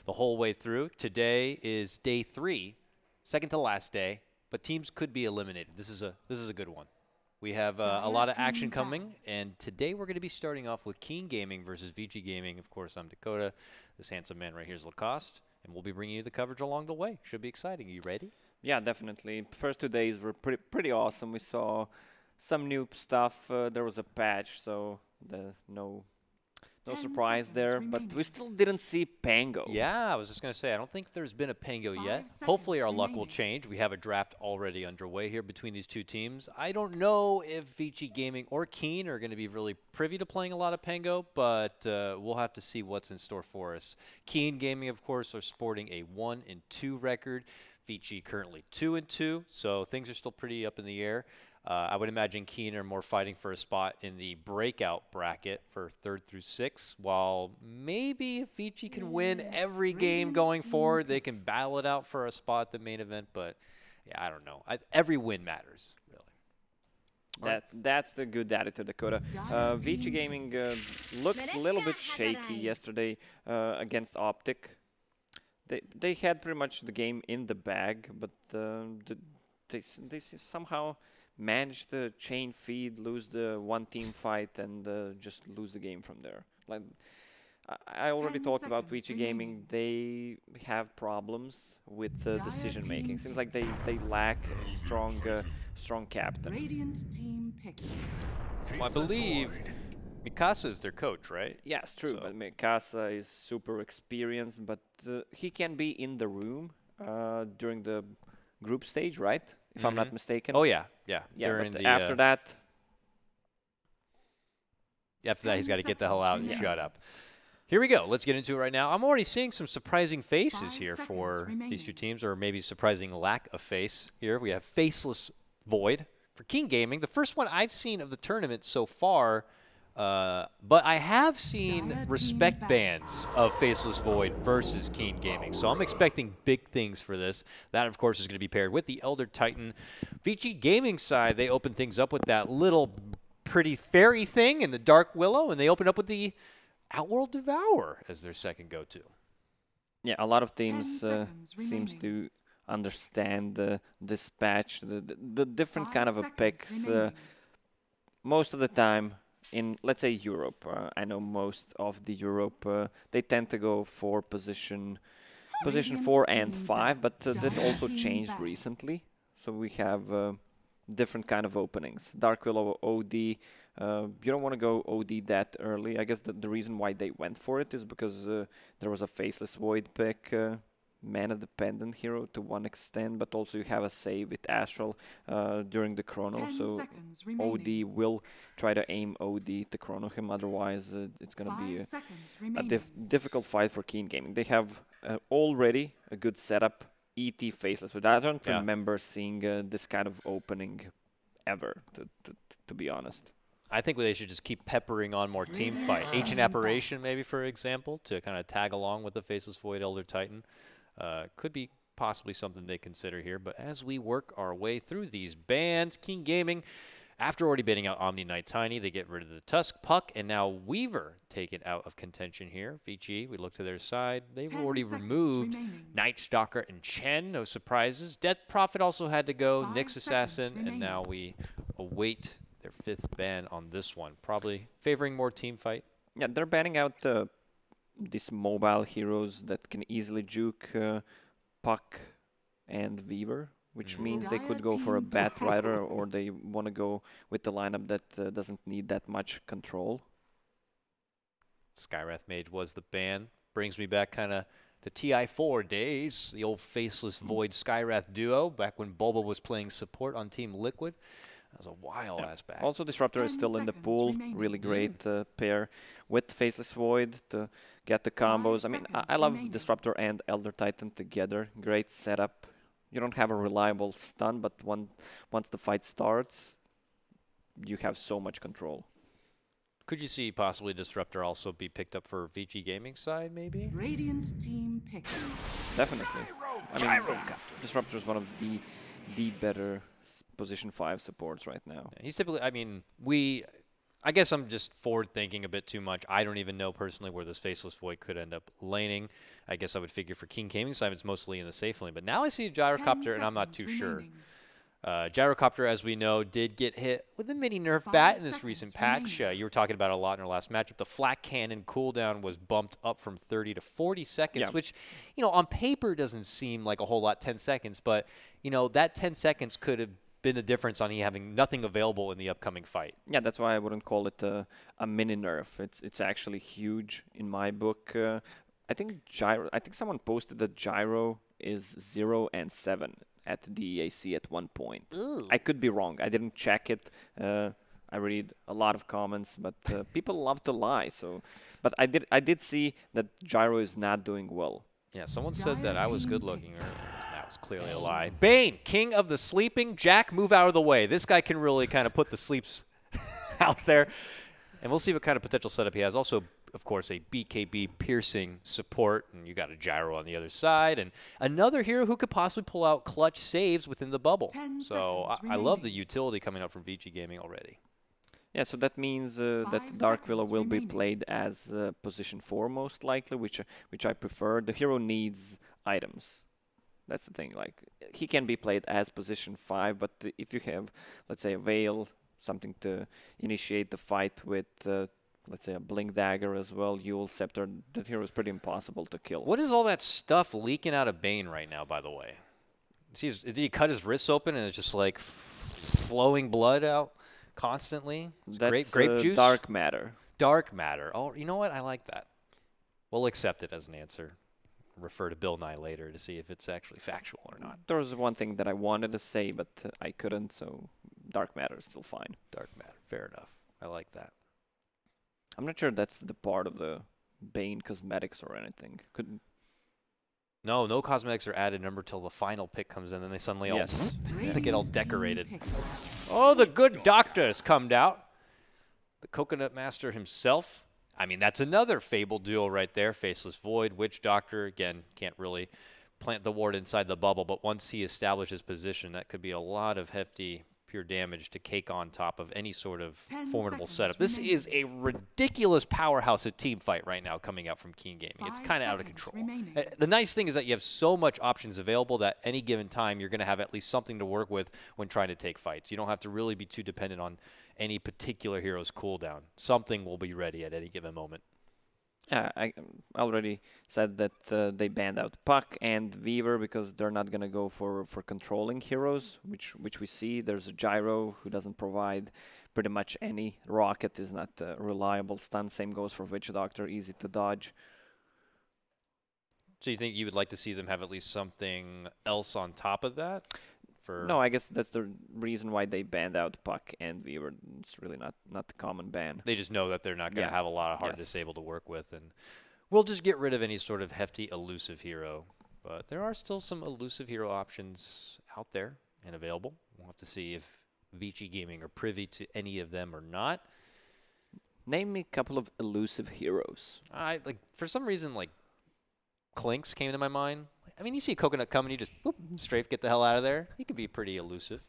the whole way through. Today is day 3, second to last day, but teams could be eliminated. This is a good one. We have a lot of action coming, and today we're going to be starting off with Keen Gaming versus Vici Gaming. Of course, I'm Dakota. This handsome man right here is Lacoste, and we'll be bringing you the coverage along the way. Should be exciting. Are you ready? Yeah, definitely. First 2 days were pretty awesome. We saw some new stuff. There was a patch, so no surprise there. But we still didn't see Pango. Yeah, I was just going to say, I don't think there's been a Pango yet. Hopefully our luck will change. We have a draft already underway here between these two teams. I don't know if Vici Gaming or Keen are going to be really privy to playing a lot of Pango, but we'll have to see what's in store for us. Keen Gaming, of course, are sporting a 1-2 record. Vici currently 2-2, so things are still pretty up in the air. I would imagine Keen are more fighting for a spot in the breakout bracket for 3rd through 6th, while maybe if Vici can win every game going forward, they can battle it out for a spot at the main event, but yeah, I don't know. Every win matters, really. That's the good attitude, Dakota. Vici Gaming looked a little bit shaky yesterday against Optic. They had pretty much the game in the bag, but they somehow managed the chain feed, lose the one team fight, and just lose the game from there. Like I already talked about Vici Gaming. They have problems with decision making. Seems like they lack a strong captain. Well, I believe Mikasa is their coach, right? Yeah, it's true. But Mikasa is super experienced, but he can be in the room during the group stage, right? If I'm not mistaken. Oh, yeah. During but after that... After that, he's got to get the hell out and shut up. Here we go. Let's get into it right now. I'm already seeing some surprising faces here for these two teams, or maybe surprising lack of face here. We have Faceless Void for Keen Gaming. The first one I've seen of the tournament so far, but I have seen respect bans of Faceless Void versus Keen Gaming, so I'm expecting big things for this. That, of course, is going to be paired with the Elder Titan. Vici Gaming side, they open things up with that little pretty fairy thing in the Dark Willow, and they open up with the Outworld Devourer as their second go-to. Yeah, a lot of teams seems to understand this patch, the different kind of picks. Most of the time, in, let's say, Europe, I know most of the Europe, they tend to go for position 4 and 5, but that also changed recently. So we have different kind of openings. Dark Willow OD, you don't want to go OD that early. I guess the reason why they went for it is because there was a Faceless Void pick, mana-dependent hero to one extent, but also you have a save with Astral during the chrono, so OD will try to aim OD to chrono him, otherwise it's going to be a difficult fight for Keen Gaming. They have already a good setup, ET Faceless, but I don't remember seeing this kind of opening ever, to be honest. I think they should just keep peppering on more team fight. Ancient Apparition, maybe, for example, to kind of tag along with the Faceless Void Elder Titan. Could be possibly something they consider here. But as we work our way through these bans, Keen Gaming, after already banning out Omni Knight Tiny, they get rid of the Tusk Puck, and now Weaver taken out of contention here. Vici, we look to their side. They've already removed Night Stalker and Chen. No surprises. Death Prophet also had to go. Nyx Assassin, and now we await their 5th ban on this one. Probably favoring more team fight. Yeah, they're banning out these mobile heroes that can easily juke Puck and Weaver, which means they could go for a Bat Rider, or they want to go with the lineup that doesn't need that much control. Skywrath Mage was the ban. Brings me back kind of to TI4 days, the old Faceless Void Skywrath duo, back when Bo1 was playing support on Team Liquid. That was a while ass back. Also, Disruptor is still in the pool. Really great pair with Faceless Void to get the combos. I mean, I love Disruptor and Elder Titan together. Great setup. You don't have a reliable stun, but once the fight starts, you have so much control. Could you see possibly Disruptor also be picked up for Vici Gaming side, maybe? Radiant team pick. Definitely. I mean, Disruptor is one of the better position 5 supports right now. Yeah, he's typically, I mean, I guess I'm just forward-thinking a bit too much. I don't even know personally where this Faceless Void could end up laning. I guess I would figure for King Gaming side, it's mostly in the safe lane. But now I see a Gyrocopter, and I'm not too sure. Gyrocopter, as we know, did get hit with a mini nerf bat in this recent patch. You were talking about it a lot in our last matchup. The flat cannon cooldown was bumped up from 30 to 40 seconds, which, you know, on paper doesn't seem like a whole lot, 10 seconds. But, you know, that 10 seconds could have been the difference on he having nothing available in the upcoming fight. Yeah, that's why I wouldn't call it a mini nerf. It's actually huge in my book. I think someone posted that Gyro is 0 and 7 at the DAC at one point. Ooh. I could be wrong. I didn't check it. I read a lot of comments, but people love to lie. So, but I did see that Gyro is not doing well. Yeah, someone said that I was good looking earlier. That was clearly a lie. Bane, king of the sleeping. Jack, move out of the way. This guy can really kind of put the sleeps out there. And we'll see what kind of potential setup he has. Also, of course, a BKB piercing support. And you got a Gyro on the other side. And another hero who could possibly pull out clutch saves within the bubble. So I love the utility coming out from Vici Gaming already. Yeah, so that means that Dark Willow will be played as position 4 most likely, which I prefer. The hero needs items. That's the thing. Like, he can be played as position 5, but if you have, let's say, a Veil, something to initiate the fight with, let's say, a Blink Dagger as well, Yule Scepter, that hero is pretty impossible to kill. What is all that stuff leaking out of Bane right now, by the way? Did he cut his wrists open and it's just like flowing blood out constantly? That's grape juice? Dark matter. Dark matter. Oh, you know what? I like that. We'll accept it as an answer. Refer to Bill Nye later to see if it's actually factual or not. There was one thing that I wanted to say, but I couldn't, so dark matter is still fine. Dark matter. Fair enough. I like that. I'm not sure that's the part of the Bane cosmetics or anything. No cosmetics are added number till the final pick comes in, and they suddenly all they get all decorated. Oh, the good doctor has come out. The Coconut Master himself. I mean, that's another Fable duo right there. Faceless Void, Witch Doctor. Again, can't really plant the ward inside the bubble, but once he establishes position, that could be a lot of hefty pure damage to cake on top of any sort of formidable setup. This is a ridiculous powerhouse of team fight right now coming out from King Gaming. It's kind of out of control. The nice thing is that you have so much options available that any given time you're going to have at least something to work with when trying to take fights. You don't have to really be too dependent on any particular hero's cooldown. Something will be ready at any given moment. Yeah, I already said that they banned out Puck and Weaver because they're not going to go for controlling heroes, which we see. There's a Gyro who doesn't provide pretty much any. Rocket is not a reliable stun. Same goes for Witch Doctor, easy to dodge. So you think you would like to see them have at least something else on top of that? No, I guess that's the reason why they banned out Puck and Weaver. It's really not the common ban. They just know that they're not going to have a lot of hard disable to work with, and we'll just get rid of any sort of hefty elusive hero. But there are still some elusive hero options out there and available. We'll have to see if Vici Gaming are privy to any of them or not. Name me a couple of elusive heroes. For some reason, like Clinks came to my mind. I mean, you see a Coconut coming, you just whoop, strafe, get the hell out of there. He can be pretty elusive.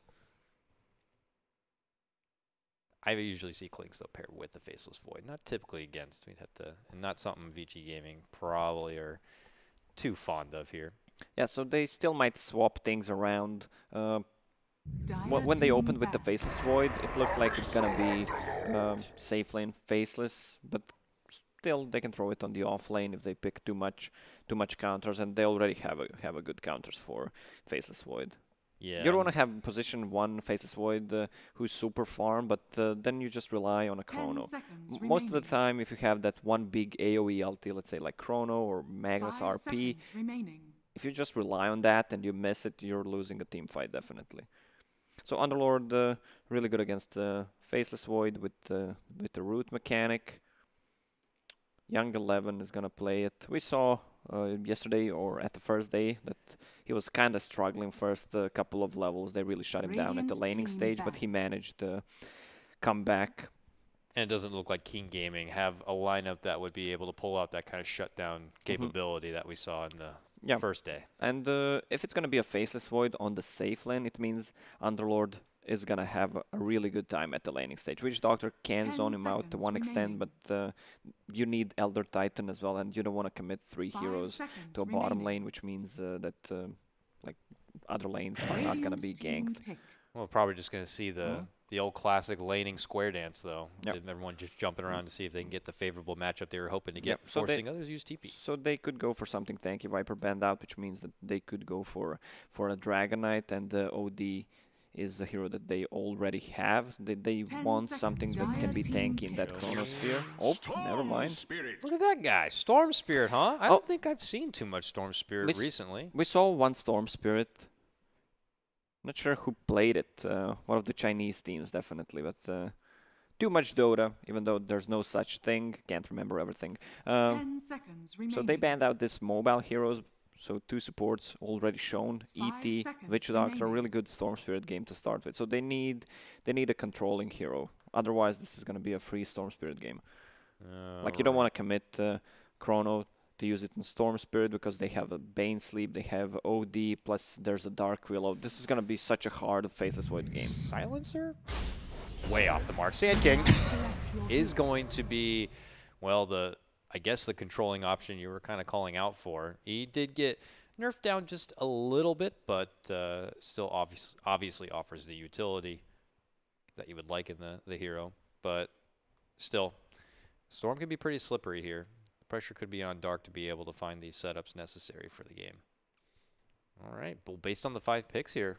I usually see Clinks, though, paired with the Faceless Void. Not typically against. We'd have to, and not something Vici Gaming probably are too fond of here. Yeah, so they still might swap things around. When they opened with the Faceless Void, it looked like it's going to be safe lane Faceless, but still they can throw it on the off lane if they pick too much counters, and they already have a good counters for Faceless Void. Yeah. You don't want to have position 1 Faceless Void who's super farm, but then you just rely on a Chrono. Most of the time, if you have that one big AoE ulti, let's say like Chrono or Magnus RP, if you just rely on that and you miss it, you're losing a team fight, definitely. So Underlord really good against Faceless Void with the root mechanic. Young 11 is going to play it. We saw yesterday or at the first day that he was kind of struggling first couple of levels. They really shut him down at the laning stage, but he managed to come back. And it doesn't look like King Gaming have a lineup that would be able to pull out that kind of shutdown capability that we saw in the first day. And if it's going to be a Faceless Void on the safe lane, it means Underlord is going to have a really good time at the laning stage. Witch Doctor can zone him out to one extent, but you need Elder Titan as well, and you don't want to commit 3 heroes to a bottom lane, which means that like other lanes are not going to be ganked. Well, probably just going to see the old classic laning square dance, though. Yep. Everyone just jumping around to see if they can get the favorable matchup they were hoping to get, forcing others to use TP. So they could go for something tanky, Viper banned out, which means that they could go for a Dragon Knight, and the OD is a hero that they already have. They want something that can be tanky in that Chronosphere. Oh, never mind. Look at that guy. Storm Spirit, huh? I don't think I've seen too much Storm Spirit recently. We saw one Storm Spirit. Not sure who played it. One of the Chinese teams, definitely. But too much Dota, even though there's no such thing. Can't remember everything. 10 seconds remaining. So they banned out this mobile heroes. So 2 supports already shown. ET, Vici Doctor, really good Storm Spirit game to start with. So they need a controlling hero. Otherwise, this is going to be a free Storm Spirit game. Like you don't want to commit Chrono to use it in Storm Spirit because they have a Bane Sleep, they have OD, plus there's a Dark Willow. This is going to be such a hard Faceless Void game. Silencer? Way off the mark. Sand King is going to be, well, I guess the controlling option you were kind of calling out for. He did get nerfed down just a little bit, but still obviously offers the utility that you would like in the hero. But still, Storm can be pretty slippery here. Pressure could be on Dark to be able to find these setups necessary for the game. All right, well, based on the 5 picks here,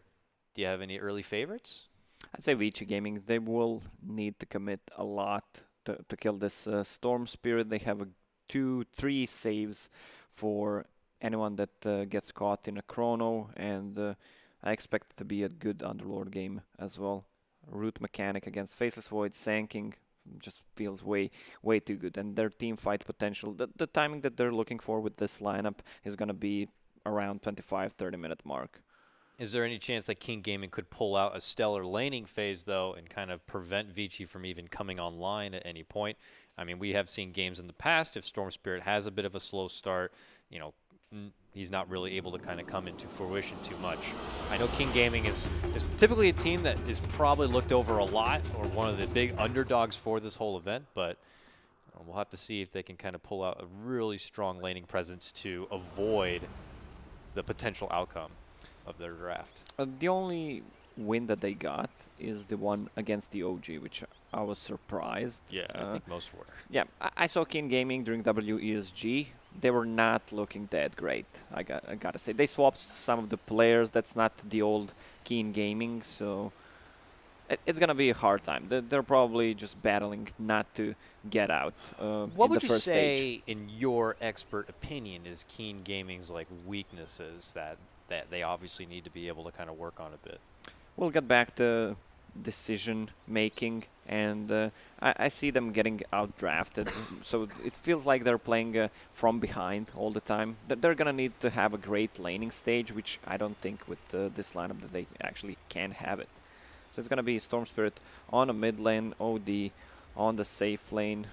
do you have any early favorites? I'd say Vici Gaming, they will need to commit a lot to kill this Storm Spirit. They have 2-3 saves for anyone that gets caught in a Chrono, and I expect it to be a good Underlord game as well. Root mechanic against Faceless Void, Sanking just feels way too good, and their team fight potential, the timing that they're looking for with this lineup is going to be around 25-30 minute mark. Is there any chance that King Gaming could pull out a stellar laning phase, though, and kind of prevent Vici from even coming online at any point? I mean, we have seen games in the past, if Storm Spirit has a bit of a slow start, you know, he's not really able to kind of come into fruition too much. I know King Gaming is typically a team that is probably looked over a lot, or one of the big underdogs for this whole event, but we'll have to see if they can kind of pull out a really strong laning presence to avoid the potential outcome of their draft. The only win that they got is the one against the OG, which I was surprised. Yeah, I think most were. Yeah, I saw King Gaming during WESG. They were not looking that great, I gotta say. They swapped some of the players. That's not the old King Gaming, so it's gonna be a hard time. They're probably just battling not to get out what in would the you first say, stage. in your expert opinion, is King Gaming's like weaknesses that they obviously need to be able to kind of work on a bit? We'll get back to decision making, and I see them getting out-drafted. So it feels like they're playing from behind all the time. They're going to need to have a great laning stage, which I don't think with this lineup that they actually can have it. So it's going to be Storm Spirit on a mid lane, OD on the safe lane.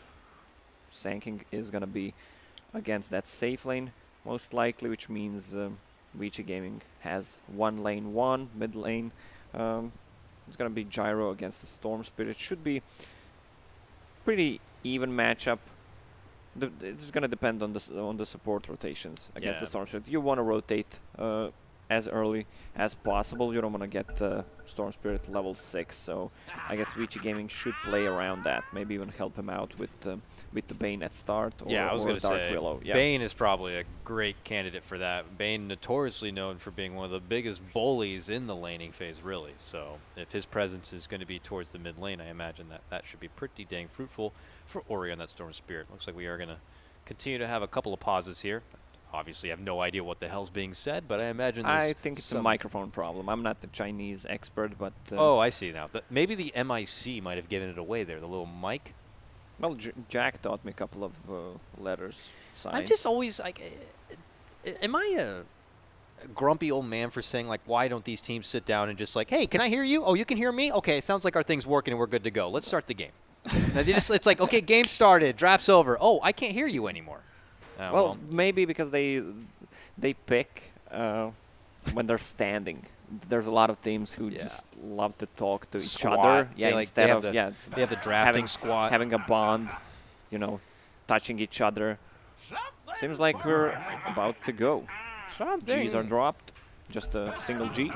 Sanking is going to be against that safe lane, most likely, which means Vici Gaming has one lane, mid lane. It's going to be Gyro against the Storm Spirit. Should be pretty even matchup. It's going to depend on the support rotations against the Storm Spirit. You want to rotate as early as possible. You don't want to get Storm Spirit level 6. So I guess Vici Gaming should play around that. Maybe even help him out with the Bane at start, or, I was or going to Dark say, Willow. Yeah. Bane is probably a great candidate for that. Bane notoriously known for being one of the biggest bullies in the laning phase, really. So if his presence is going to be towards the mid lane, I imagine that should be pretty dang fruitful for Ori on that Storm Spirit. Looks like we are going to continue to have a couple of pauses here. Obviously, I have no idea what the hell's being said, but I imagine there's I think it's a microphone problem. I'm not the Chinese expert, but... oh, I see now. Maybe the MIC might have given it away there, the little mic. Well, Jack taught me a couple of letters, signs. I'm just always like... am I a grumpy old man for saying, like, why don't these teams sit down and just like, hey, can I hear you? Oh, you can hear me? Okay, it sounds like our thing's working and we're good to go. Let's start the game. It's like, okay, game started, draft's over. Oh, I can't hear you anymore. Well, maybe because they pick when they're standing. there's a lot of teams who just love to talk to each Squat. other. Yeah, they instead of they have the drafting squat, having a bond, you know, touching each other. Seems like we're about to go. Gs are dropped. Just a single G.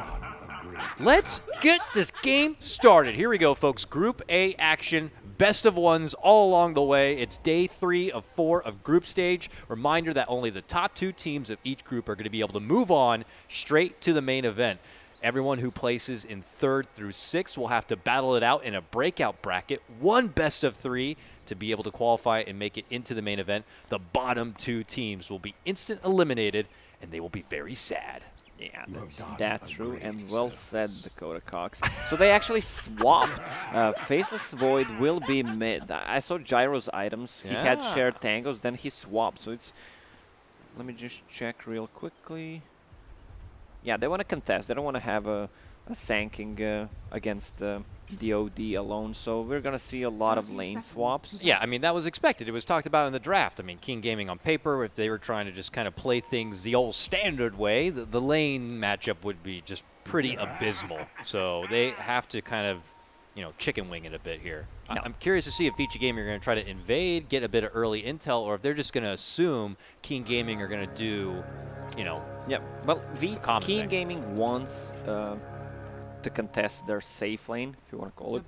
Let's get this game started. Here we go, folks. Group A action. Best of ones all along the way. It's day 3 of 4 of group stage. Reminder that only the top 2 teams of each group are going to be able to move on straight to the main event. Everyone who places in 3rd through 6th will have to battle it out in a breakout bracket. 1 best of 3 to be able to qualify and make it into the main event. The bottom 2 teams will be instant eliminated, and they will be very sad. Yeah, that's true, and well said, Dakota Cox. So they actually swapped. Faceless Void will be mid. I saw Gyro's items. He had shared tangos, then he swapped. So it's... Let me just check real quickly. Yeah, they want to contest. They don't want to have a Sanking against DOD alone, so we're going to see a lot of lane swaps. Yeah, I mean, that was expected. It was talked about in the draft. I mean, King Gaming on paper, if they were trying to just kind of play things the old standard way, the lane matchup would be just pretty abysmal. So they have to kind of, you know, chicken wing it a bit here. No. I'm curious to see if Vici Gaming are going to try to invade, get a bit of early intel, or if they're just going to assume King Gaming are going to do, you know, yeah. Well, King Gaming wants to contest their safe lane, if you want to call it.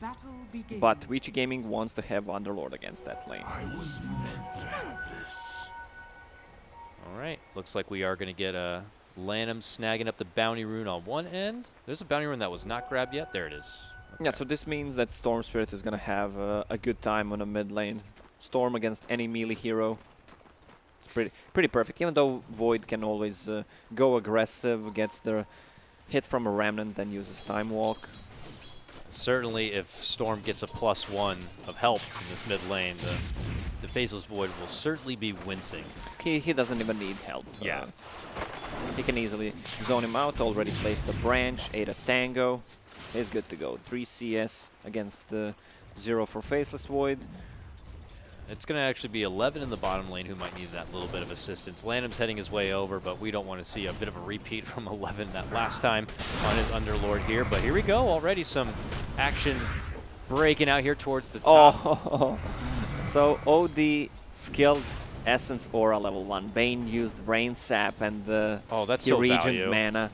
But Vici Gaming wants to have Underlord against that lane. I was meant to have this. All right, looks like we are going to get a Lanham snagging up the bounty rune on one end. There's a bounty rune that was not grabbed yet. There it is. Okay. Yeah, so this means that Storm Spirit is going to have a good time on a mid lane. Storm against any melee hero. It's pretty perfect, even though Void can always go aggressive, gets the hit from a Remnant, then uses Time Walk. Certainly, if Storm gets a +1 of help in this mid lane, the Faceless Void will certainly be wincing. He doesn't even need help. Yeah. He can easily zone him out, already placed a branch, 8 a Tango. He's good to go. 3 CS against 0 for Faceless Void. It's going to actually be 11 in the bottom lane who might need that little bit of assistance. Lanham's heading his way over, but we don't want to see a bit of a repeat from 11 that last time on his Underlord here. But here we go. Already some action breaking out here towards the top. Oh, so OD skilled Essence Aura level 1. Bane used Brain Sap and the Regent mana.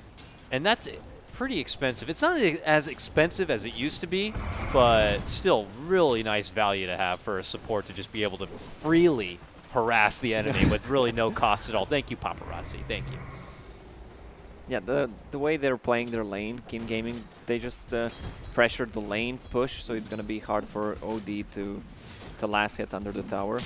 And that's pretty expensive. It's not as expensive as it used to be, but still really nice value to have for a support to just be able to freely harass the enemy with really no cost at all. Thank you, Paparazzi. Thank you. Yeah, the way they're playing their lane, King Gaming, they just pressured the lane push, so it's going to be hard for OD to last hit under the tower.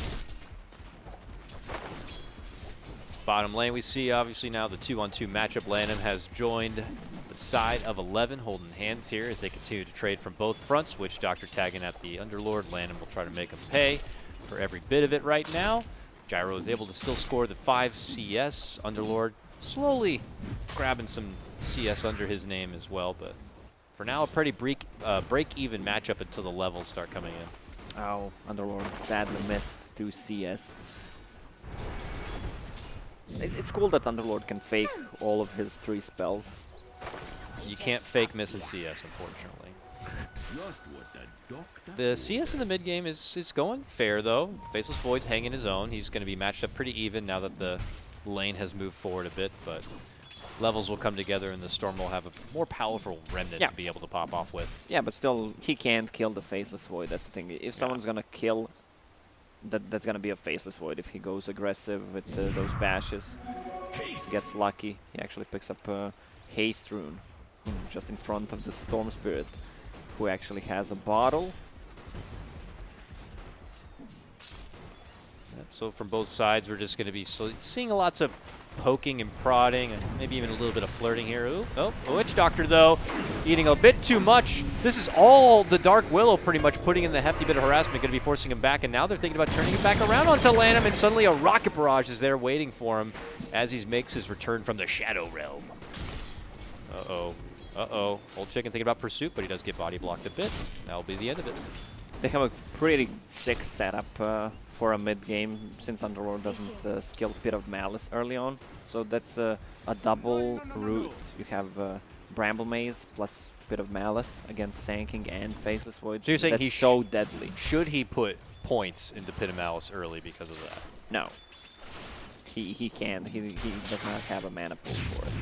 Bottom lane, we see obviously now the 2-on-2 matchup. Lanham has joined the side of 11, holding hands here as they continue to trade from both fronts. Witch Doctor tagging at the Underlord. Lanham will try to make him pay for every bit of it right now. Gyro is able to still score the 5 CS. Underlord slowly grabbing some CS under his name as well, but for now a pretty break-even matchup until the levels start coming in. Oh, Underlord sadly missed 2 CS. It's cool that Underlord can fake all of his 3 spells. You can't fake missing CS, unfortunately. The CS in the mid game is going fair, though. Faceless Void's hanging his own. He's going to be matched up pretty even now that the lane has moved forward a bit, but levels will come together and the Storm will have a more powerful Remnant to be able to pop off with. Yeah, but still, he can't kill the Faceless Void. That's the thing. If someone's going to kill, that's going to be a Faceless Void if he goes aggressive with those bashes. He gets lucky. He actually picks up a Haste Rune just in front of the Storm Spirit, who actually has a bottle. Yep, so from both sides, we're just going to be seeing lots of poking and prodding and maybe even a little bit of flirting here. Ooh, oh, Witch Doctor, though, eating a bit too much. This is all the Dark Willow pretty much putting in the hefty bit of harassment, going to be forcing him back, and now they're thinking about turning him back around onto Lanham, and suddenly a Rocket Barrage is there waiting for him as he makes his return from the Shadow Realm. Uh-oh. Uh-oh. Old Chicken thinking about pursuit, but he does get body blocked a bit. That'll be the end of it. They have a pretty sick setup for a mid-game, since Underlord doesn't skill Pit of Malice early on. So that's a double route. You have Bramble Maze plus a bit of Malice against Sanking and Faceless Void. So you're saying that's so deadly. Should he put points into Pit of Malice early because of that? No. He can't. He does not have a mana pool for it.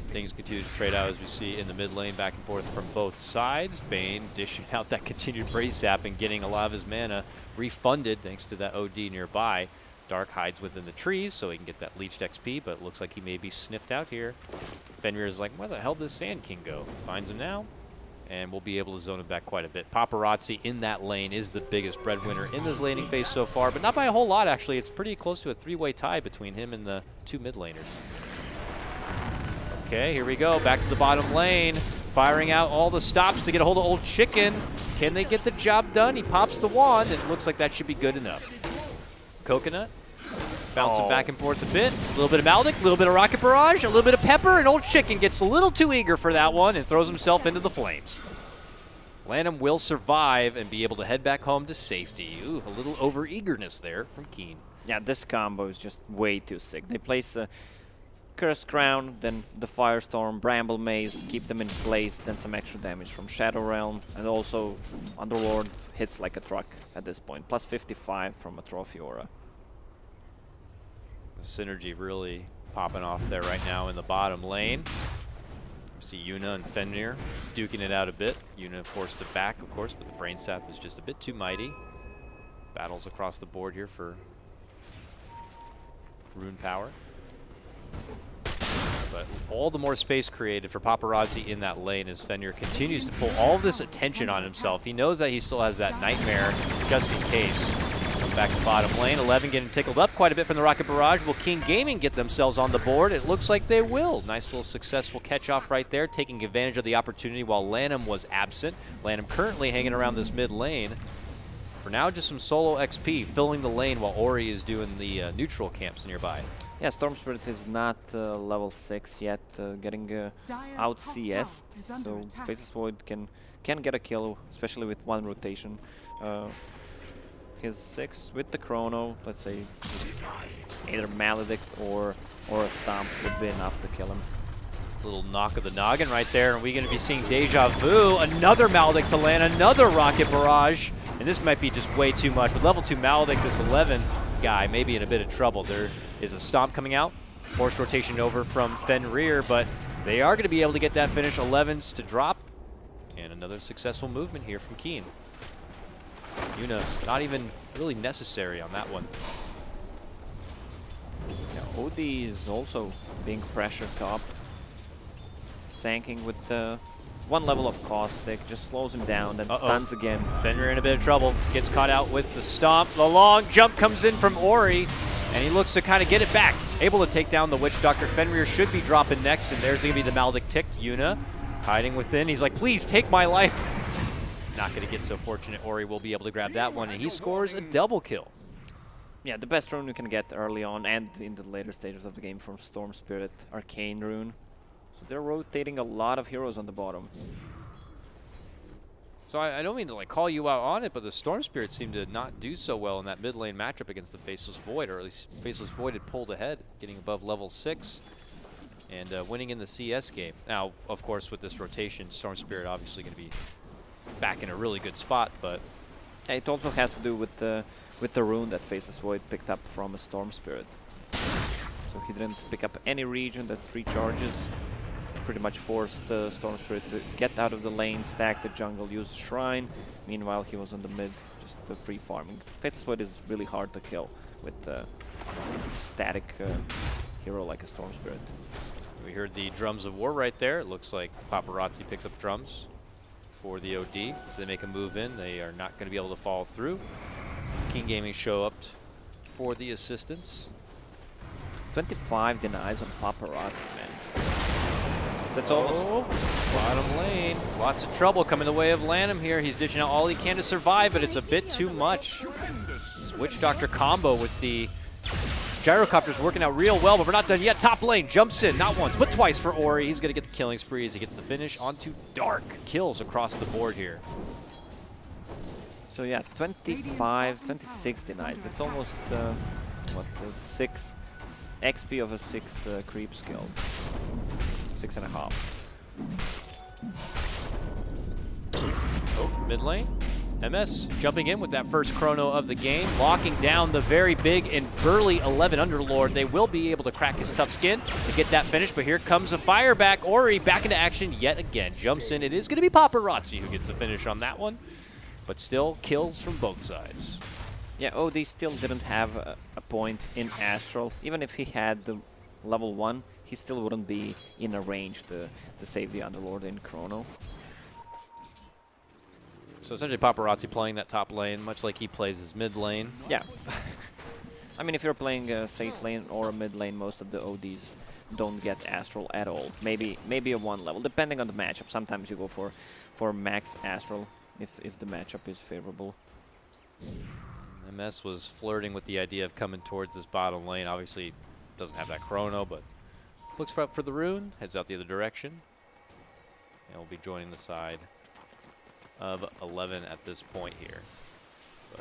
Things continue to trade out as we see in the mid lane, back and forth from both sides. Bane dishing out that continued Brace Zap and getting a lot of his mana refunded thanks to that OD nearby. Dark hides within the trees so he can get that leached XP, but it looks like he may be sniffed out here. Fenrir is like, where the hell did Sand King go? Finds him now, and we'll be able to zone him back quite a bit. Paparazzi in that lane is the biggest breadwinner in this laning phase so far, but not by a whole lot, actually. It's pretty close to a three-way tie between him and the two mid laners. Okay, here we go, back to the bottom lane, firing out all the stops to get a hold of Old Chicken. Can they get the job done? He pops the wand, and it looks like that should be good enough. Coconut, bouncing back and forth a bit. A little bit of Maldic, a little bit of Rocket Barrage, a little bit of Pepper, and Old Chicken gets a little too eager for that one and throws himself into the flames. Lanham will survive and be able to head back home to safety. Ooh, a little over-eagerness there from Keen. Yeah, this combo is just way too sick. They place a Curse Crown, then the Firestorm, Bramble Maze, keep them in place, then some extra damage from Shadow Realm, and also Underlord hits like a truck at this point. Plus 55 from a Trophy Aura. The synergy really popping off there right now in the bottom lane. We see Yuna and Fenrir duking it out a bit. Yuna forced to back, of course, but the Brain Sap is just a bit too mighty. Battles across the board here for rune power. But all the more space created for Paparazzi in that lane as Fenrir continues to pull all this attention on himself. He knows that he still has that Nightmare just in case. Back to bottom lane, 11 getting tickled up quite a bit from the Rocket Barrage. Will King Gaming get themselves on the board? It looks like they will. Nice little successful catch-off right there, taking advantage of the opportunity while Lanham was absent. Lanham currently hanging around this mid lane. For now, just some solo XP, filling the lane while Ori is doing the neutral camps nearby. Yeah, Storm Spirit is not level 6 yet, getting out CS, so Faceless Void can get a kill, especially with one rotation. His 6 with the Chrono, let's say either Maledict or a Stomp would be enough to kill him. Little knock of the noggin right there, and we're going to be seeing Deja Vu, another Maledict to land, another Rocket Barrage, and this might be just way too much. With level 2 Maledict, this 11 guy may be in a bit of trouble. There is a Stomp coming out, forced rotation over from Fenrir, but they are going to be able to get that finish. 11s to drop, and another successful movement here from Keen. Yuna, not even really necessary on that one. Yeah, OD is also being pressured top. Sanking with one level of Caustic, just slows him down, then stuns again. Fenrir in a bit of trouble, gets caught out with the Stomp. The long jump comes in from Ori, and he looks to kind of get it back. Able to take down the Witch Doctor. Fenrir should be dropping next, and there's going to be the Maldic ticked. Yuna hiding within. He's like, please take my life. He's not going to get so fortunate. Ori will be able to grab that one, and he scores a double kill. Yeah, the best rune you can get early on and in the later stages of the game from Storm Spirit, Arcane Rune. So they're rotating a lot of heroes on the bottom. So I don't mean to like call you out on it, but the Storm Spirit seemed to not do so well in that mid lane matchup against the Faceless Void, or at least Faceless Void had pulled ahead, getting above level 6 and winning in the CS game. Now, of course, with this rotation, Storm Spirit obviously going to be back in a really good spot, but it also has to do with the rune that Faceless Void picked up from a Storm Spirit. So he didn't pick up any region that's 3 charges. Pretty much forced the Storm Spirit to get out of the lane, stack the jungle, use the shrine. Meanwhile, he was on the mid, just free farming. Faceless Void is really hard to kill with a static hero like a Storm Spirit. We heard the drums of war right there. It looks like Paparazzi picks up drums for the OD. So they make a move in. They are not going to be able to follow through. King Gaming show up for the assistance. 25 denies on Paparazzi, man. That's almost bottom lane. Lots of trouble coming the way of Lanham here. He's dishing out all he can to survive, but it's a bit too much. This Witch Doctor combo with the Gyrocopters working out real well, but we're not done yet. Top lane jumps in, not once, but twice for Ori. He's going to get the killing spree as he gets the finish onto Dark. Kills across the board here. So yeah, 25, 26 denies. That's almost, what, 6 XP of a 6 creep skill. 6.5. Oh, mid lane. MS jumping in with that first chrono of the game, locking down the very big and burly 11 Underlord. They will be able to crack his tough skin to get that finish, but here comes a fire back. Ori back into action yet again. Jumps in. It is going to be Paparazzi who gets the finish on that one, but still kills from both sides. Yeah, OD still didn't have a point in Astral. Even if he had the level 1, he still wouldn't be in a range to save the Underlord in chrono. So essentially Paparazzi playing that top lane, much like he plays his mid lane. Yeah. I mean, if you're playing a safe lane or a mid lane, most of the ODs don't get Astral at all. Maybe a 1 level, depending on the matchup. Sometimes you go for max Astral if the matchup is favorable. MS was flirting with the idea of coming towards this bottom lane. Obviously doesn't have that chrono, but looks for the rune, heads out the other direction, and will be joining the side of 11 at this point here. But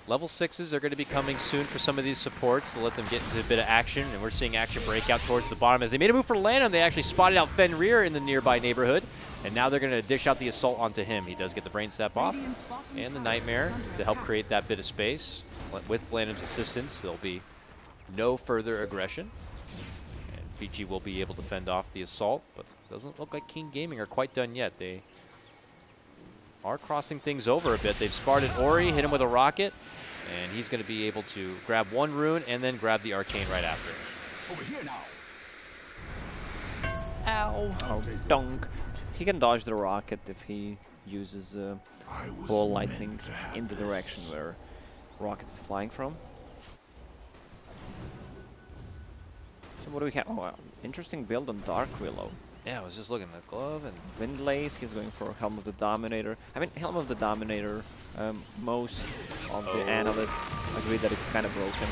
level 6s are going to be coming soon for some of these supports to let them get into a bit of action, and we're seeing action break out towards the bottom. As they made a move for Lanham, they actually spotted out Fenrir in the nearby neighborhood, and now they're going to dish out the assault onto him. He does get the brain step off and the nightmare to help create that bit of space. With Lanham's assistance, there'll be no further aggression, and Vici will be able to fend off the assault, but doesn't look like King Gaming are quite done yet. They are crossing things over a bit. They've spotted Ori, hit him with a rocket, and he's going to be able to grab 1 rune and then grab the arcane right after. Over here now. Ow! Oh, dunk. He can dodge the rocket if he uses ball lightning in the direction where rocket is flying from. So what do we have? Oh, interesting build on Dark Willow. Yeah, I was just looking at the glove and Windlace, he's going for Helm of the Dominator. I mean, Helm of the Dominator, most of the analysts agree that it's kind of broken.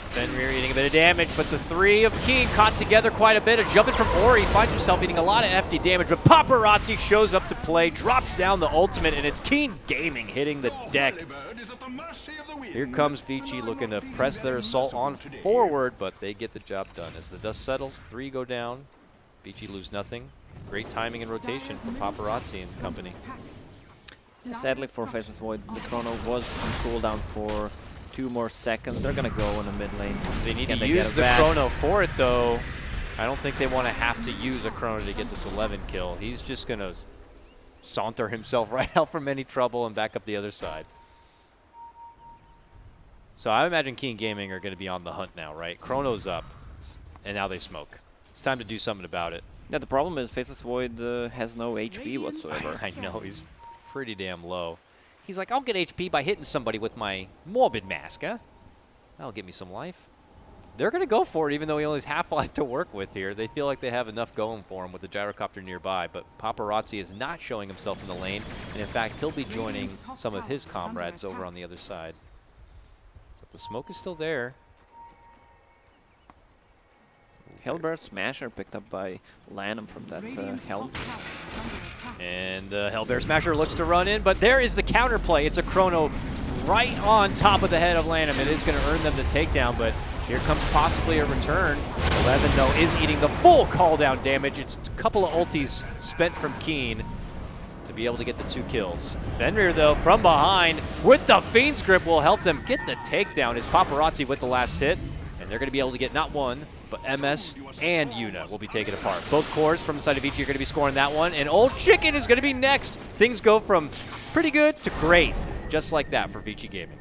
Fenrir eating a bit of damage, but the 3 of King caught together quite a bit. A jumping from Ori, finds himself eating a lot of hefty damage, but Paparazzi shows up to play, drops down the ultimate, and it's King Gaming hitting the deck. Here comes Vici looking to press their assault on forward, but they get the job done. As the dust settles, 3 go down. Vici lose nothing. Great timing and rotation from Paparazzi and company. Yeah, sadly for Faceless Void, the chrono was on cooldown for 2 more seconds. They're gonna go in the mid lane. They need to use the chrono for it though. I don't think they want to have to use a chrono to get this 11 kill. He's just gonna saunter himself right out from any trouble and back up the other side. So I imagine King Gaming are going to be on the hunt now, right? Chrono's up, and now they smoke. It's time to do something about it. Yeah, the problem is Faceless Void has no HP whatsoever. I know, he's pretty damn low. He's like, I'll get HP by hitting somebody with my Morbid Mask, huh? That'll give me some life. They're going to go for it, even though he only has half life to work with here. They feel like they have enough going for him with the gyrocopter nearby, but Paparazzi is not showing himself in the lane, and in fact, he'll be joining some of his comrades over on the other side. But the smoke is still there. Hellbear Smasher picked up by Lanham from that helm. And Hellbear Smasher looks to run in, but there is the counterplay. It's a chrono right on top of the head of Lanham. It is going to earn them the takedown, but here comes possibly a return. 11, though, is eating the full call-down damage. It's a couple of ultis spent from Keen to be able to get the 2 kills. Fenrir, though, from behind with the Fiend's Grip will help them get the takedown. Is Paparazzi with the last hit, and they're going to be able to get not one, but MS and Yuna will be taken apart. Both cores from the side of Vici are going to be scoring that one, and Old Chicken is going to be next. Things go from pretty good to great, just like that for Vici Gaming.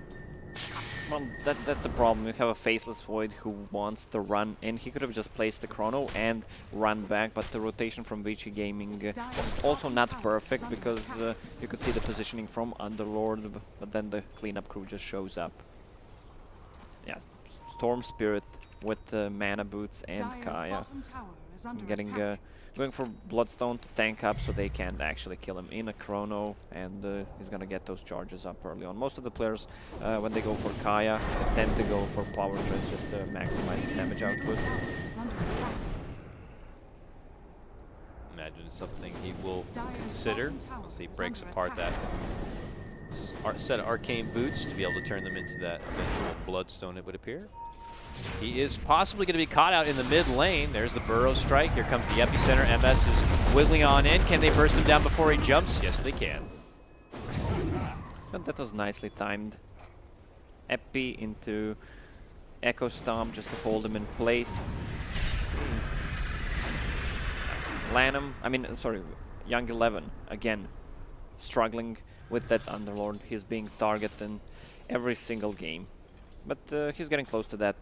Well, that's the problem. You have a Faceless Void who wants to run in. He could have just placed the chrono and run back, but the rotation from Vici Gaming was also not perfect because you could see the positioning from Underlord, but then the cleanup crew just shows up. Yeah, Storm Spirit with mana boots and Kaya. Going for Bloodstone to tank up so they can actually kill him in a chrono, and he's gonna get those charges up early on. Most of the players, when they go for Kaya, they tend to go for Power Treads just to maximize damage output. Imagine something he will consider as he breaks apart that set of arcane boots to be able to turn them into that eventual Bloodstone, it would appear. He is possibly going to be caught out in the mid lane. There's the burrow strike. Here comes the epicenter. MS is wiggling on in. Can they burst him down before he jumps? Yes, they can. But that was nicely timed. Epi into Echo Stomp just to hold him in place. Lanham, Young 11 again struggling with that Underlord. He's being targeted in every single game. But he's getting close to that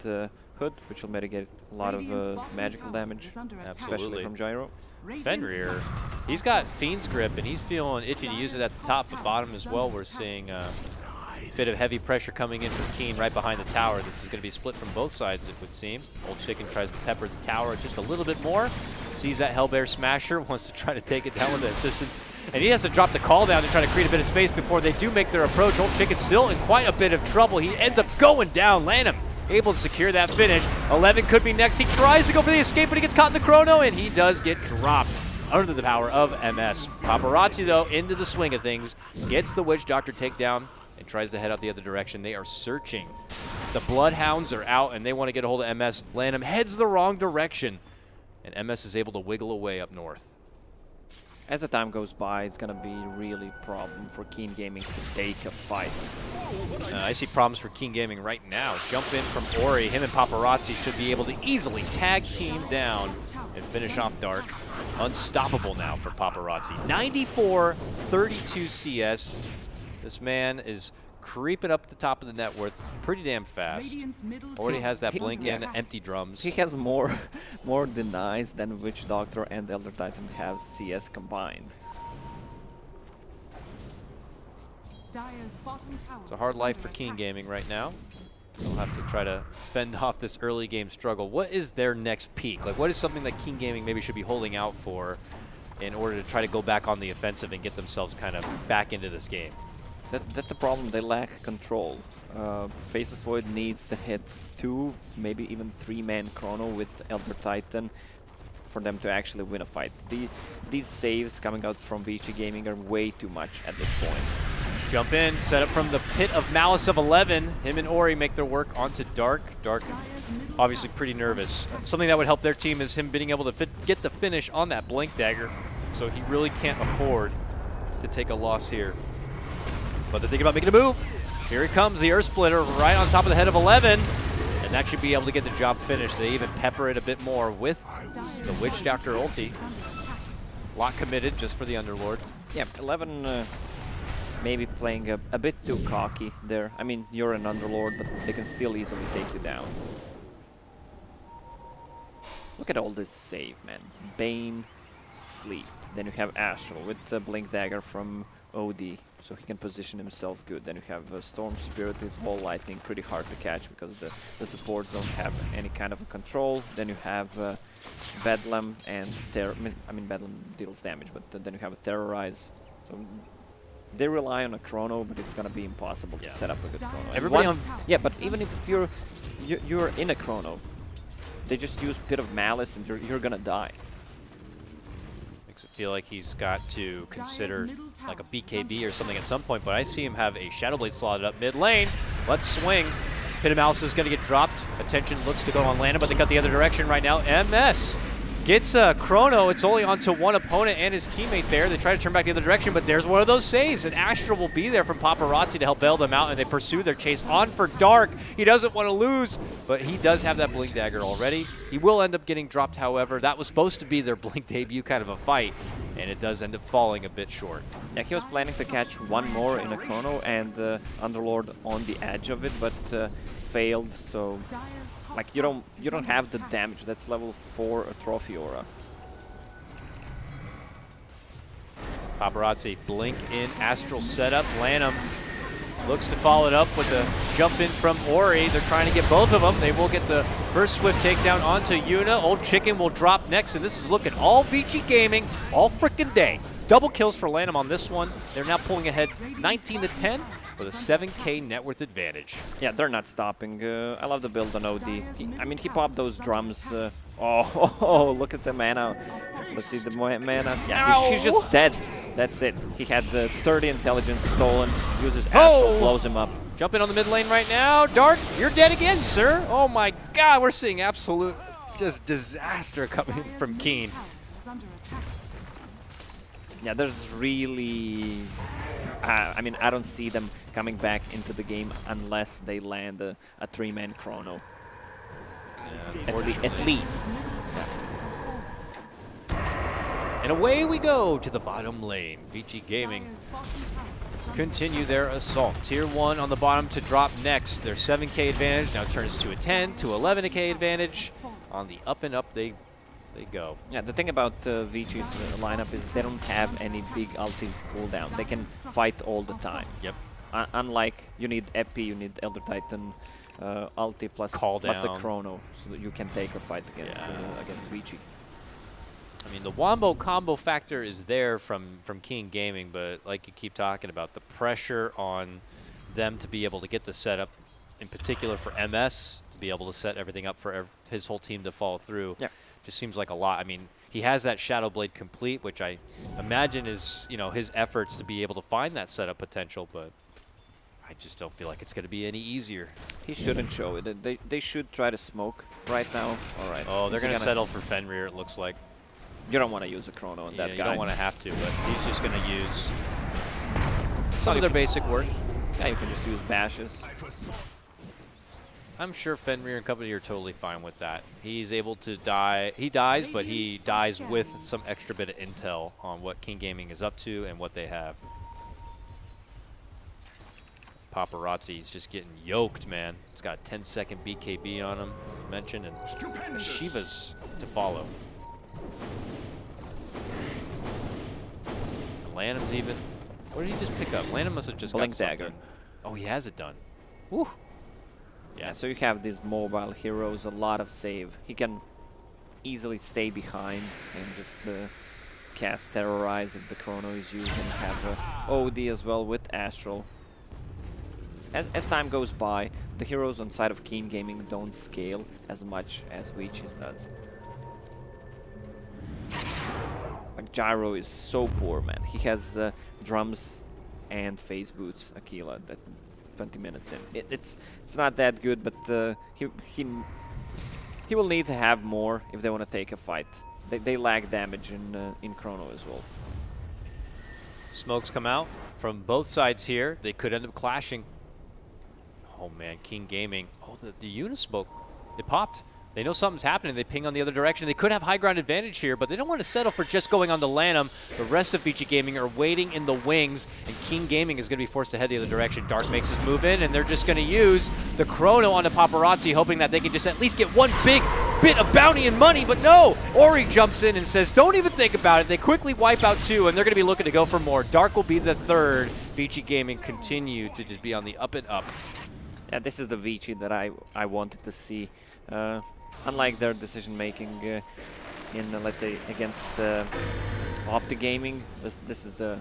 Hood, which will mitigate a lot of magical damage, especially from Gyro. Fenrir, he's got Fiend's Grip, and he's feeling itchy to use it at the top, but bottom as well. We're seeing a bit of heavy pressure coming in from Keen right behind the tower. This is going to be split from both sides, it would seem. Old Chicken tries to pepper the tower just a little bit more. Sees that Hellbear Smasher, wants to try to take it down with the assistance. And he has to drop the call down to try to create a bit of space before they do make their approach. Old Chicken still in quite a bit of trouble. He ends up going down. Lanham able to secure that finish. 11 could be next. He tries to go for the escape, but he gets caught in the chrono, and he does get dropped under the power of MS. Paparazzi, though, into the swing of things, gets the Witch Doctor takedown and tries to head out the other direction. They are searching. The Bloodhounds are out, and they want to get a hold of MS. Lanham heads the wrong direction, and MS is able to wiggle away up north. As the time goes by, it's going to be really a problem for Keen Gaming to take a fight. I see problems for Keen Gaming right now. Jump in from Ori. Him and Paparazzi should be able to easily tag team down and finish off Dark. Unstoppable now for Paparazzi. 94-32 CS. This man is creeping up the top of the net worth pretty damn fast. Already has that blink and empty drums. He has more denies than Witch Doctor and Elder Titan have CS combined. It's a hard life for Keen Gaming right now. They'll have to try to fend off this early game struggle. What is their next peak? Like, what is something that Keen Gaming maybe should be holding out for in order to try to go back on the offensive and get themselves kind of back into this game? That's the problem. They lack control. Faceless Void needs to hit 2, maybe even 3-man chrono with Elder Titan for them to actually win a fight. These saves coming out from Vici Gaming are way too much at this point. Jump in, set up from the Pit of Malice of 11. Him and Ori make their work onto Dark. Dark obviously pretty nervous. Something that would help their team is him being able to get the finish on that Blink Dagger. So he really can't afford to take a loss here. But they're thinking about making a move. Here it comes, the Earth Splitter right on top of the head of 11. And that should be able to get the job finished. They even pepper it a bit more with the Witch Doctor ulti. Lot committed just for the Underlord. Yeah, 11 maybe playing a bit too cocky there. I mean, you're an Underlord, but they can still easily take you down. Look at all this save, man. Bane, Sleep. Then you have Astral with the Blink Dagger from OD, so he can position himself good. Then you have Storm Spirit with Ball Lightning, pretty hard to catch because the supports don't have any kind of a control. Then you have Bedlam and Bedlam deals damage, but then you have a Terrorize. So they rely on a chrono, but it's gonna be impossible to set up a good chrono. Everybody yeah, but even if you're in a chrono, they just use Pit of Malice and you're gonna die. Makes it feel like he's got to consider like a BKB or something at some point, but I see him have a Shadow Blade slotted up mid lane. Let's swing. Pit of Malice is going to get dropped. Attention looks to go on Lana, but they cut the other direction right now. MS gets a chrono. It's only onto one opponent and his teammate there. They try to turn back the other direction, but there's one of those saves. And Astral will be there from Paparazzi to help bail them out, and they pursue their chase on for Dark. He doesn't want to lose, but he does have that Blink Dagger already. He will end up getting dropped, however. That was supposed to be their Blink debut kind of a fight, and it does end up falling a bit short. Yeah, he was planning to catch one more in a chrono and Underlord on the edge of it, but failed. So, like, you don't have the damage. That's level 4 a Trophy Aura. Paparazzi blink in Astral setup. Lanham looks to follow it up with a jump in from Ori. They're trying to get both of them. They will get the first swift takedown onto Yuna. Old Chicken will drop next, and this is looking all Vici Gaming all frickin' day. Double kills for Lanham on this one. They're now pulling ahead 19-10 with a 7K net worth advantage. Yeah, they're not stopping. I love the build on OD. He popped those drums. Oh, look at the mana. Let's see the mana. Yeah, he's just dead. That's it. He had the 30 intelligence stolen. Uses Astral, blows him up. Jump in on the mid lane right now. Dark, you're dead again, sir. Oh my God, we're seeing absolute just disaster coming from Keen. Yeah, there's really... I mean, I don't see them coming back into the game unless they land a 3-man chrono. Yeah, at least. And away we go to the bottom lane. Vici Gaming continue their assault. Tier 1 on the bottom to drop next. Their 7K advantage now turns to a 10 to 11K advantage. On the up and up they go. Yeah, the thing about Vici's lineup is they don't have any big ultis cooldown. They can fight all the time. Yep. Unlike you need Epi, you need Elder Titan, ulti plus a chrono, so that you can take a fight against Vici. I mean, the wombo combo factor is there from King Gaming, but like you keep talking about, the pressure on them to be able to get the setup, in particular for MS, to be able to set everything up for his whole team to follow through, just seems like a lot. I mean, he has that Shadow Blade complete, which I imagine is, you know, his efforts to be able to find that setup potential, but I just don't feel like it's going to be any easier. He shouldn't show it. They should try to smoke right now. All right. Oh, they're going to settle for Fenrir, it looks like. You don't want to use a chrono on that guy. You don't want to have to, but he's just going to use some of their basic work. Yeah, you can just use bashes. I'm sure Fenrir and company are totally fine with that. He's able to die. He dies, but he dies with some extra bit of intel on what King Gaming is up to and what they have. Paparazzi's just getting yoked, man. He's got a 10-second BKB on him, as mentioned, and Shiva's to follow. Lanham's even. What did he just pick up? Lanham must have just Blink got something. Dagger. Oh, he has it done. Woo. Yeah, so you have these mobile heroes, a lot of save. He can easily stay behind and just cast Terrorize if the chrono is used, and have OD as well with Astral. As time goes by, the heroes on side of Keen Gaming don't scale as much as Vici's does. Like Gyro is so poor, man. He has drums and phase boots, Aquila, that 20 minutes in. It's not that good, but he will need to have more if they want to take a fight. They lack damage in chrono as well. Smokes come out from both sides here. They could end up clashing. Oh man, King Gaming. Oh, the Unismoke, it popped. They know something's happening. They ping on the other direction. They could have high ground advantage here, but they don't want to settle for just going on to Lanham. The rest of Vici Gaming are waiting in the wings, and King Gaming is going to be forced to head the other direction. Dark makes his move in, and they're just going to use the chrono on the Paparazzi, hoping that they can just at least get one big bit of bounty and money, but no! Ori jumps in and says, don't even think about it. They quickly wipe out two, and they're going to be looking to go for more. Dark will be the third. Vici Gaming continue to just be on the up and up. Yeah, this is the Vici that I wanted to see. Unlike their decision-making in, let's say, against Opti Gaming, this is the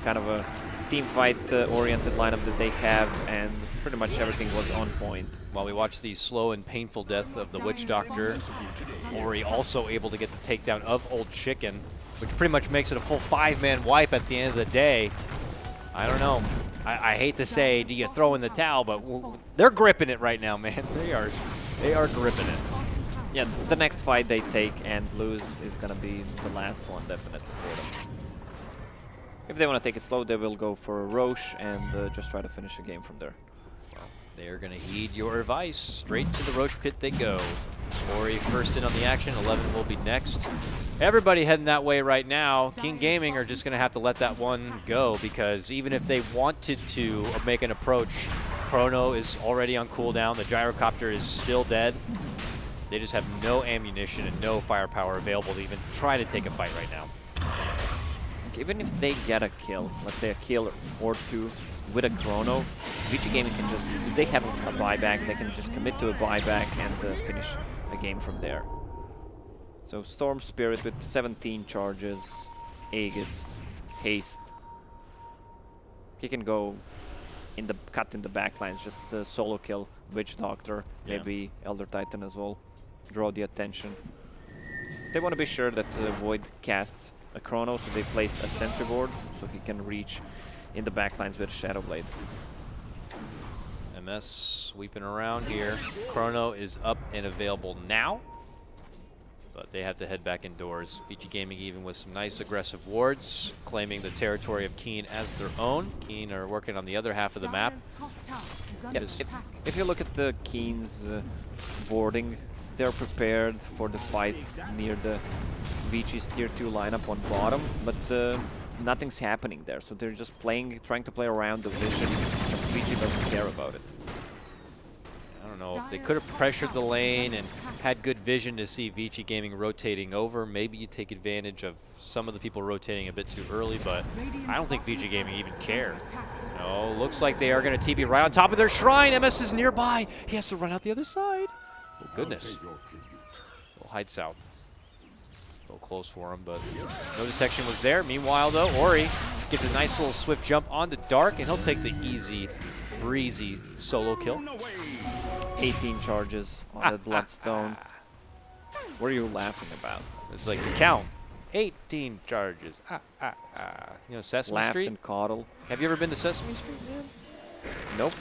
kind of a team fight-oriented lineup that they have, and pretty much everything was on point. While we watch the slow and painful death of the Witch Doctor, Ori also able to get the takedown of Old Chicken, which pretty much makes it a full 5-man wipe at the end of the day. I don't know. I hate to say, do you throw in the towel, but they're gripping it right now, man. They are gripping it. Yeah, the next fight they take and lose is going to be the last one, definitely, for them. If they want to take it slow, they will go for a Roche and just try to finish the game from there. Well, they're going to heed your advice. Straight to the Roche pit they go. Ori first in on the action. 11 will be next. Everybody heading that way right now. King Gaming are just going to have to let that one go, because even if they wanted to make an approach, Chrono is already on cooldown. The Gyrocopter is still dead. They just have no ammunition and no firepower available to even try to take a fight right now. Even if they get a kill, let's say a kill or two with a chrono, Vici Gaming can just, if they have a buyback, they can just commit to a buyback and finish the game from there. So Storm Spirit with 17 charges, Aegis, Haste. He can go in the cut in the backlines, just a solo kill, Witch Doctor, maybe Elder Titan as well. Draw the attention. They want to be sure that the Void casts a chrono, so they placed a sentry board so he can reach in the backlines with Shadow Blade. MS sweeping around here. Chrono is up and available now, but they have to head back indoors. Vici Gaming even with some nice aggressive wards, claiming the territory of Keen as their own. Keen are working on the other half of the map. Yeah, if you look at the Keen's warding, they're prepared for the fights near the Vici's tier 2 lineup on bottom, but nothing's happening there. So they're just playing, trying to play around the vision, but Vici doesn't care about it. I don't know if they could have pressured the lane and had good vision to see Vici Gaming rotating over. Maybe you take advantage of some of the people rotating a bit too early, but I don't think Vici Gaming even cared. No, looks like they are going to TP right on top of their shrine. MS is nearby. He has to run out the other side. Oh, goodness. We'll hide south. A little close for him, but no detection was there. Meanwhile, though, Ori gets a nice little swift jump onto Dark, and he'll take the easy, breezy solo kill. 18 charges on that Bloodstone. What are you laughing about? It's like the count. 18 charges. You know, Sesame Laughs Street? and coddle. Have you ever been to Sesame Street, man? Nope.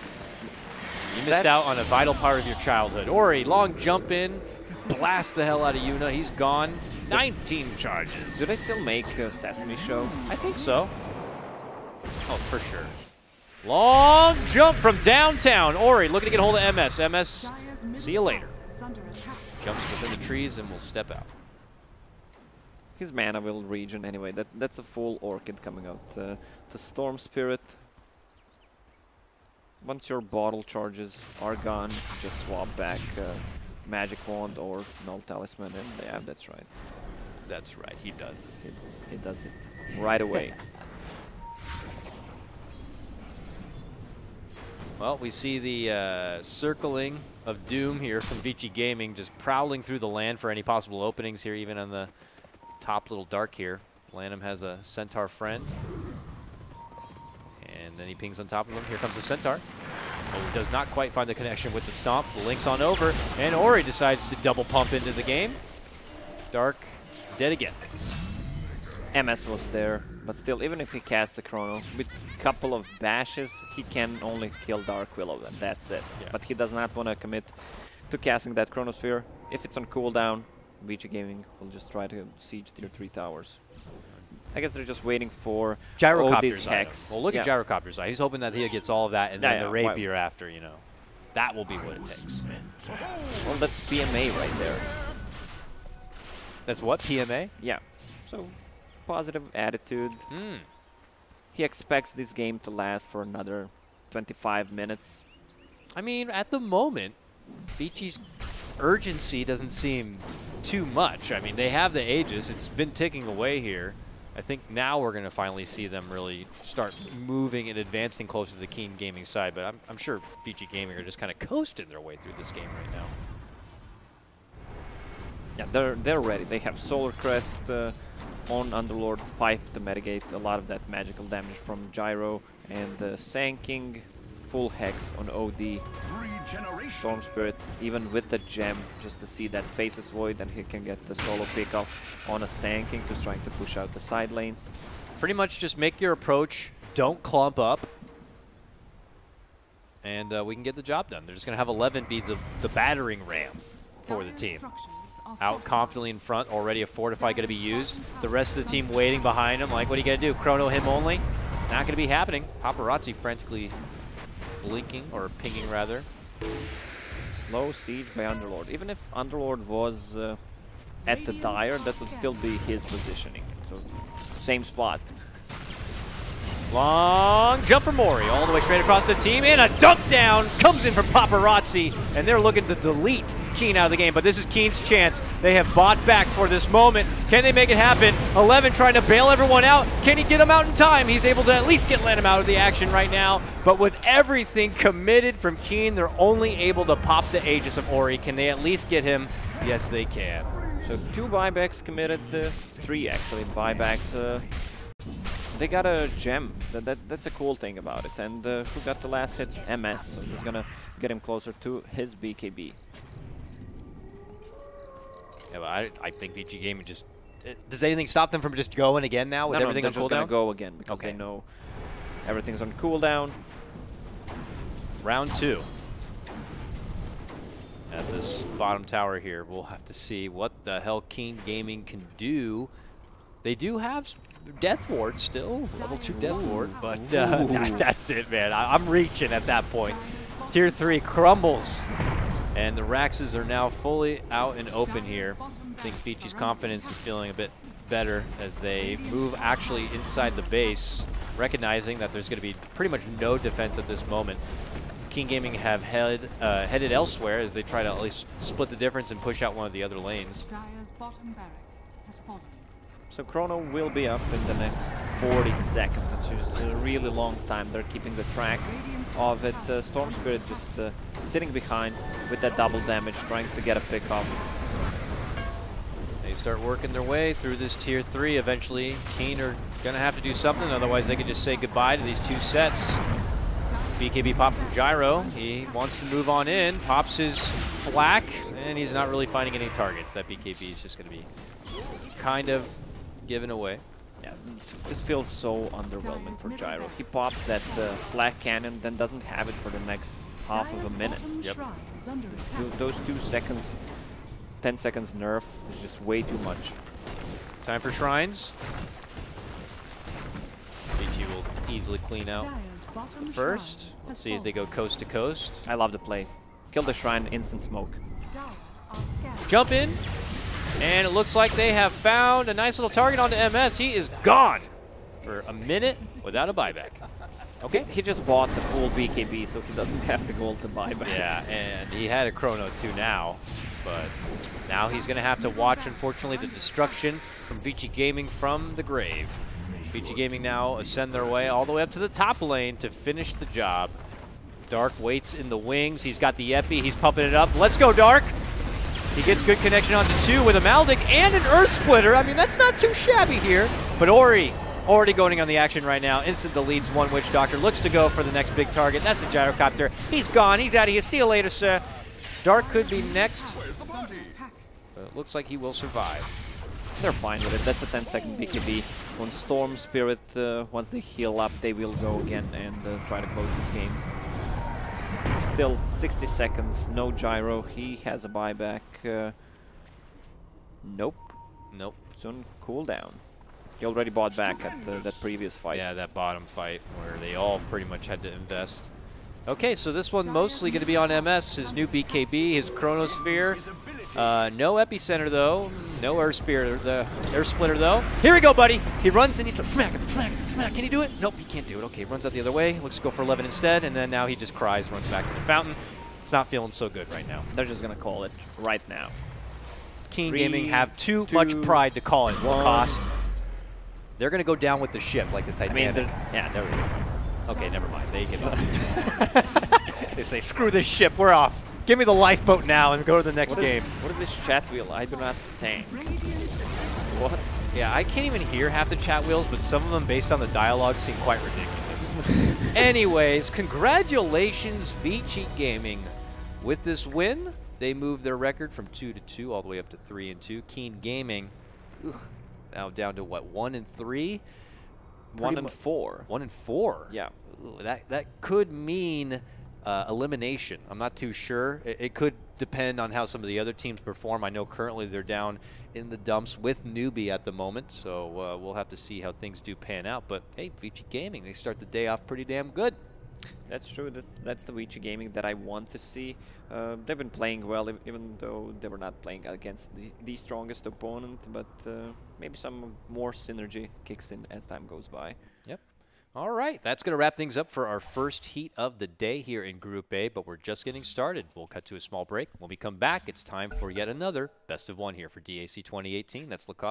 You missed out on a vital part of your childhood. Ori, long jump in, blast the hell out of Yuna. He's gone. 19 charges. Do they still make a Sesame Show? I think so. Oh, for sure. Long jump from downtown. Ori looking to get hold of MS. MS, see you later. Jumps within the trees and will step out. His mana will regen anyway. That's a full Orchid coming out. The Storm Spirit. Once your bottle charges are gone, just swap back Magic Wand or Null Talisman, and yeah, that's right. That's right, he does it. He does it right away. Well, we see the circling of doom here from Vici Gaming, just prowling through the land for any possible openings here, even on the top little dark here. Lanham has a Centaur friend. And then he pings on top of him. Here comes the Centaur. Oh, does not quite find the connection with the Stomp. The Link's on over, and Ori decides to double pump into the game. Dark, dead again. MS was there, but still, even if he casts a Chrono, with a couple of bashes, he can only kill Dark Willow, and that's it. Yeah. But he does not want to commit to casting that Chronosphere. If it's on cooldown, Vici Gaming will just try to siege tier 3 towers. I guess they're just waiting for Gyrocopter's hex. Well, look at Gyrocopter's eye. He's hoping that he gets all of that, and then the Rapier after, you know. That will be what it takes. Well, that's PMA right there. That's what, PMA? Yeah. So, positive attitude. He expects this game to last for another 25 minutes. I mean, at the moment, Vici's urgency doesn't seem too much. I mean, they have the Aegis. It's been ticking away here. I think now we're going to finally see them really start moving and advancing closer to the Keen Gaming side, but I'm sure Vici Gaming are just kind of coasting their way through this game right now. Yeah, they're ready. They have Solar Crest on Underlord, Pipe to mitigate a lot of that magical damage from Gyro, and Sanking, full Hex on OD. Storm Spirit, even with the gem, just to see that Faceless Void, and he can get the solo pick off on a Sanking, who's trying to push out the side lanes. Pretty much just make your approach, don't clump up, and we can get the job done. They're just going to have 11 be the battering ram for the team. Out confidently in front, already a Fortify going to be used. The rest of the team waiting behind him, like, what are you going to do? Chrono him only? Not going to be happening. Paparazzi frantically blinking, or pinging rather. Slow siege by Underlord. Even if Underlord was at the Dire, that would still be his positioning. So, same spot. Long jump from Mori, all the way straight across the team, and a dunk down comes in from Paparazzi, and they're looking to delete Keen out of the game, but this is Keen's chance. They have bought back for this moment. Can they make it happen? 11 trying to bail everyone out. Can he get him out in time? He's able to at least get Lanham out of the action right now, but with everything committed from Keen, they're only able to pop the Aegis of Ori. Can they at least get him? Yes, they can. So 2 buybacks committed, 3 actually buybacks. They got a gem. That's a cool thing about it. And who got the last hit? MS. So he's gonna get him closer to his BKB. Yeah, well, I think Vici Gaming just... does anything stop them from just going again now with everything on cooldown? They're just gonna go again because they know everything's on cooldown. Round 2. At this bottom tower here, we'll have to see what the hell Keen Gaming can do. They do have Death Ward still, level 2 Death Ward, but that's it, man. I'm reaching at that point. Tier 3 crumbles, and the Raxes are now fully out and open here. I think Vici's confidence is feeling a bit better as they move actually inside the base, recognizing that there's going to be pretty much no defense at this moment. Keen Gaming have headed elsewhere as they try to at least split the difference and push out one of the other lanes. So Chrono will be up in the next 40 seconds, which is a really long time. They're keeping the track of it. Storm Spirit just sitting behind with that double damage, trying to get a pick off. They start working their way through this tier 3. Eventually, Keen are going to have to do something, otherwise they could just say goodbye to these 2 sets. BKB pop from Gyro. He wants to move on in, pops his flak, and he's not really finding any targets. That BKB is just going to be kind of given away. Yeah, this feels so underwhelming for Gyro. He pops that flak cannon, then doesn't have it for the next half of a minute. Yep. Those 2 seconds, 10 seconds nerf is just way too much. Time for Shrines. Vici will easily clean out the first. Let's see if they go coast to coast. I love the play. Kill the Shrine, instant smoke. Jump in, and it looks like they have found a nice little target onto MS. He is gone for a minute without a buyback. Okay. He just bought the full BKB, so he doesn't have the gold to buy back. Yeah, and he had a Chrono too now, but now he's going to have to watch, unfortunately, the destruction from Vici Gaming from the grave. Vici Gaming now ascend their way all the way up to the top lane to finish the job. Dark waits in the wings. He's got the Epi. He's pumping it up. Let's go, Dark. He gets good connection onto 2 with a Maldic and an Earth Splitter. I mean, that's not too shabby here. But Ori already going on the action right now. Instant deletes one Witch Doctor. Looks to go for the next big target. That's a Gyrocopter. He's gone. He's out of here. See you later, sir. Dark could be next, but it looks like he will survive. They're fine with it. That's a 10-second BKB. When Storm Spirit, once they heal up, they will go again and try to close this game. Still 60 seconds, no Gyro. He has a buyback. Nope. Nope. It's on cooldown. He already bought back at that previous fight. Yeah, that bottom fight where they all pretty much had to invest. Okay, so this one mostly going to be on MS. His new BKB, his Chronosphere. No Epicenter though. No Earth Splitter though. Here we go, buddy. He runs and he's like, smack, smack, smack. Can he do it? Nope, he can't do it. Okay, runs out the other way. Looks to go for 11 instead, and then now he just cries, runs back to the fountain. It's not feeling so good right now. They're just gonna call it right now. Keen Gaming have too much pride to call it. What cost? They're gonna go down with the ship like the Titanic. I mean, yeah, there it is. Okay, never mind. They give up. They say, screw this ship, we're off. Give me the lifeboat now and go to the next game. What is this chat wheel? I do not think. What? Yeah, I can't even hear half the chat wheels, but some of them, based on the dialogue, seem quite ridiculous. Anyways, congratulations, Vici Gaming. With this win, they moved their record from 2-2 all the way up to 3-2. Keen Gaming, now down to what, 1-3? 1-4. 1-4. Yeah. Ooh, that could mean elimination. I'm not too sure. It could depend on how some of the other teams perform. I know currently they're down in the dumps with Newbie at the moment, so we'll have to see how things do pan out. But hey, Vici Gaming, they start the day off pretty damn good. That's true. That's the Vici Gaming that I want to see. They've been playing well, even though they were not playing against the strongest opponent, but maybe some more synergy kicks in as time goes by. Yep. All right, that's going to wrap things up for our first heat of the day here in Group A, but we're just getting started. We'll cut to a small break. When we come back, it's time for yet another Best of One here for DAC 2018. That's Lacoste.